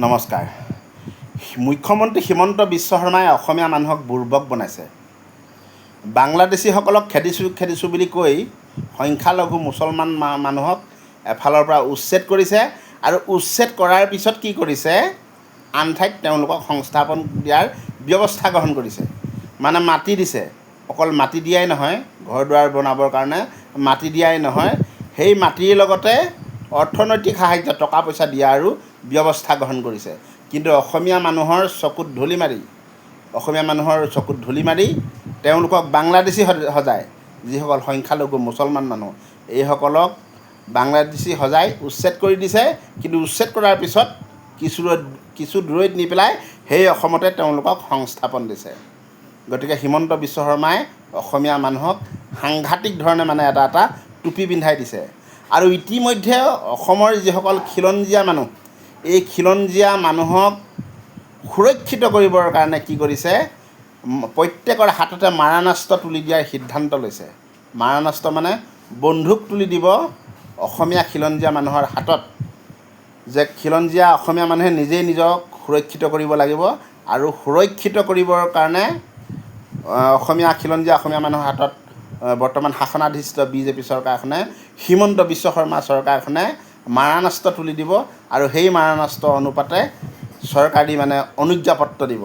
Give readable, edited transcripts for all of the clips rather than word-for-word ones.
নমস্কাৰ। মুখ্যমন্ত্ৰী হিমন্ত বিশ্ব শৰ্মাই অসমীয়া মানুহক বুৰ্বক বনাইছে। বাংলাদেশীসকলক খেদিছোঁ বুলি কৈ সংখ্যালঘু মুছলমান মানুহক এফালৰ পৰা উচ্ছেদ কৰিছে আৰু উচ্ছেদ কৰাৰ পিছত কি কৰিছে, আন ঠাইত তেওঁলোকক সংস্থাপন দিয়াৰ ব্যৱস্থা গ্ৰহণ কৰিছে। মানে মাটি দিছে, অকল মাটি দিয়াই নহয়, ঘৰ দুৱাৰ বনাবৰ কাৰণে মাটি দিয়াই নহয়, সেই মাটিৰ লগতে অৰ্থনৈতিক সাহাৰ্য টকা পইচা দিয়াৰো ব্যৱস্থা গ্ৰহণ কৰিছে। কিন্তু অসমীয়া মানুহৰ চকুত ধূলি মাৰি তেওঁলোকক বাংলাদেশী সজাই, যিসকল সংখ্যালঘু মুছলমান মানুহ, এইসকলক বাংলাদেশী সজাই উচ্ছেদ কৰি দিছে। কিন্তু উচ্ছেদ কৰাৰ পিছত কিছু দূৰৈত নি পেলাই সেই অসমতে তেওঁলোকক সংস্থাপন দিছে। গতিকে হিমন্ত বিশ্ব শৰ্মাই অসমীয়া মানুহক সাংঘাতিক ধৰণে এটা টুপি পিন্ধাই দিছে। আৰু ইতিমধ্যে অসমৰ যিসকল খিলঞ্জীয়া মানুহ, এই খিলঞ্জীয়া মানুহক সুৰক্ষিত কৰিবৰ কাৰণে কি কৰিছে, প্ৰত্যেকৰ হাততে মাৰণাস্ত্ৰ তুলি দিয়াৰ সিদ্ধান্ত লৈছে। মাৰণাস্ত্ৰ মানে বন্দুক তুলি দিব অসমীয়া খিলঞ্জীয়া মানুহৰ হাতত, যে খিলঞ্জীয়া অসমীয়া মানুহে নিজেই নিজক সুৰক্ষিত কৰিব লাগিব। আৰু সুৰক্ষিত কৰিবৰ কাৰণে খিলঞ্জীয়া অসমীয়া মানুহৰ হাতত বৰ্তমান শাসনাধিষ্ঠ বিজেপি চৰকাৰখনে, হিমন্ত বিশ্ব শৰ্মা চৰকাৰখনে মাৰণাস্ত্ৰ তুলি দিব আৰু সেই মাৰণাস্ত্ৰ অনুপাতে চৰকাৰী অনুজ্ঞাপত্ৰ দিব।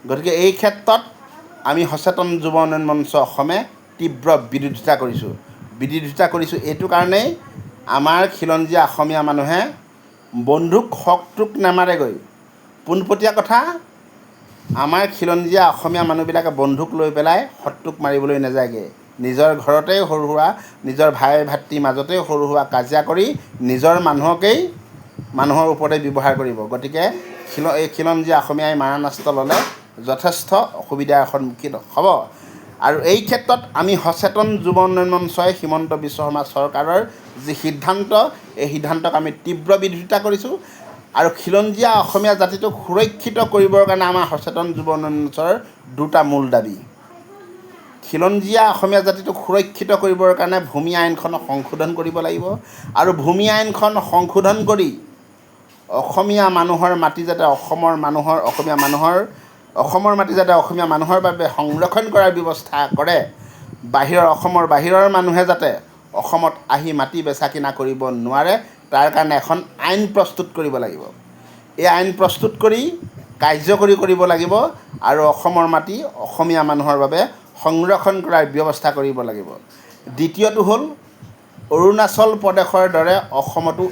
গতিকে এই ক্ষেত্ৰত আমি সচেতন যুৱ উন্নয়ন মঞ্চ অসমে তীব্ৰ বিৰোধিতা কৰিছোঁ। এইটো কাৰণেই আমাৰ খিলঞ্জীয়া অসমীয়া মানুহে বন্দুক শকটোক নামাৰেগৈ। পোনপটীয়া কথা, আমাৰ খিলঞ্জীয়া অসমীয়া মানুহবিলাকে বন্দুক লৈ পেলাই শত্ৰুক মাৰিবলৈ নাযায়গৈ। নিজৰ ঘৰতে সৰু সুৰা, নিজৰ ভাই ভাতৃৰ মাজতে সৰু সুৰা কাজিয়া কৰি নিজৰ মানুহৰ ওপৰতে ব্যৱহাৰ কৰিব। গতিকে এই খিলঞ্জীয়া অসমীয়াই মাৰণাস্ত্ৰ ল'লে যথেষ্ট অসুবিধাৰ সন্মুখীন হ'ব। আৰু এই ক্ষেত্ৰত আমি সচেতন যুৱ উন্নয়ন মঞ্চই হিমন্ত বিশ্ব শৰ্মা চৰকাৰৰ যি সিদ্ধান্ত, এই সিদ্ধান্তক আমি তীব্ৰ বিৰোধিতা কৰিছোঁ। আৰু খিলঞ্জীয়া অসমীয়া জাতিটোক সুৰক্ষিত কৰিবৰ কাৰণে আমাৰ সচেতন যুৱ উন্নয়ন মঞ্চৰ দুটা মূল দাবী। খিলঞ্জীয়া অসমীয়া জাতিটোক সুৰক্ষিত কৰিবৰ কাৰণে ভূমি আইনখন সংশোধন কৰিব লাগিব। আৰু ভূমি আইনখন সংশোধন কৰি অসমীয়া মানুহৰ মাটি যাতে অসমৰ মাটি যাতে অসমীয়া মানুহৰ বাবে সংৰক্ষণ কৰাৰ ব্যৱস্থা কৰে। অসমৰ বাহিৰৰ মানুহে যাতে অসমত আহি মাটি বেচা কিনা কৰিব নোৱাৰে, তাৰ কাৰণে এখন আইন প্ৰস্তুত কৰিব লাগিব। এই আইন প্ৰস্তুত কৰি কাৰ্যকৰী কৰিব লাগিব আৰু অসমৰ মাটি অসমীয়া মানুহৰ বাবে সংৰক্ষণ কৰাৰ ব্যৱস্থা কৰিব লাগিব। দ্বিতীয়টো হ'ল, অৰুণাচল প্ৰদেশৰ দৰে অসমতো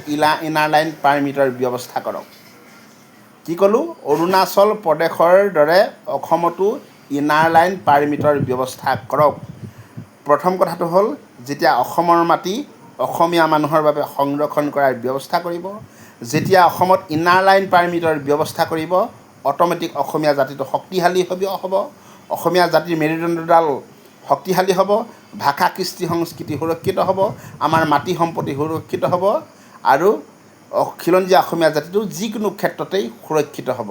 ইনাৰ লাইন পাৰ্মিটৰ ব্যৱস্থা কৰক। কি ক'লোঁ? অৰুণাচল প্ৰদেশৰ দৰে অসমতো ইনাৰ লাইন পাৰ্মিটৰ ব্যৱস্থা কৰক। প্ৰথম কথাটো হ'ল, যেতিয়া অসমৰ মাটি অসমীয়া মানুহৰ বাবে সংৰক্ষণ কৰাৰ ব্যৱস্থা কৰিব, যেতিয়া অসমত ইনাৰ লাইন পাৰ্মিটৰ ব্যৱস্থা কৰিব, অট'মেটিক অসমীয়া জাতিটো শক্তিশালী হ'ব। অসমীয়া জাতিৰ মেৰুদণ্ডডাল শক্তিশালী হ'ব। ভাষা, কৃষ্টি, সংস্কৃতি সুৰক্ষিত হ'ব। আমাৰ মাটি সম্পত্তি সুৰক্ষিত হ'ব। আৰু খিলঞ্জীয়া অসমীয়া জাতিটো যিকোনো ক্ষেত্ৰতেই সুৰক্ষিত হ'ব।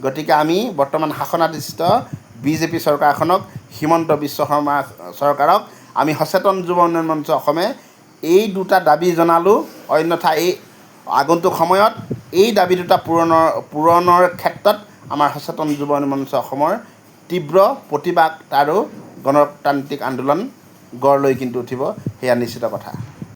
গতিকে আমি বৰ্তমান শাসনাধিষ্ঠ বিজেপি চৰকাৰখনক, হিমন্ত বিশ্ব শৰ্মা চৰকাৰক আমি সচেতন যুৱ উন্নয়ন মঞ্চ অসমে এই দুটা দাবী জনালোঁ। অন্যথা এই আগন্তুক সময়ত এই দাবী দুটা পূৰণৰ ক্ষেত্ৰত আমাৰ সচেতন যুৱ উন্নয়ন মঞ্চ অসমৰ তীব্ৰ প্ৰতিবাদ আৰু গণতান্ত্ৰিক আন্দোলন গঢ় লৈ কিন্তু উঠিব, সেয়া নিশ্চিত কথা।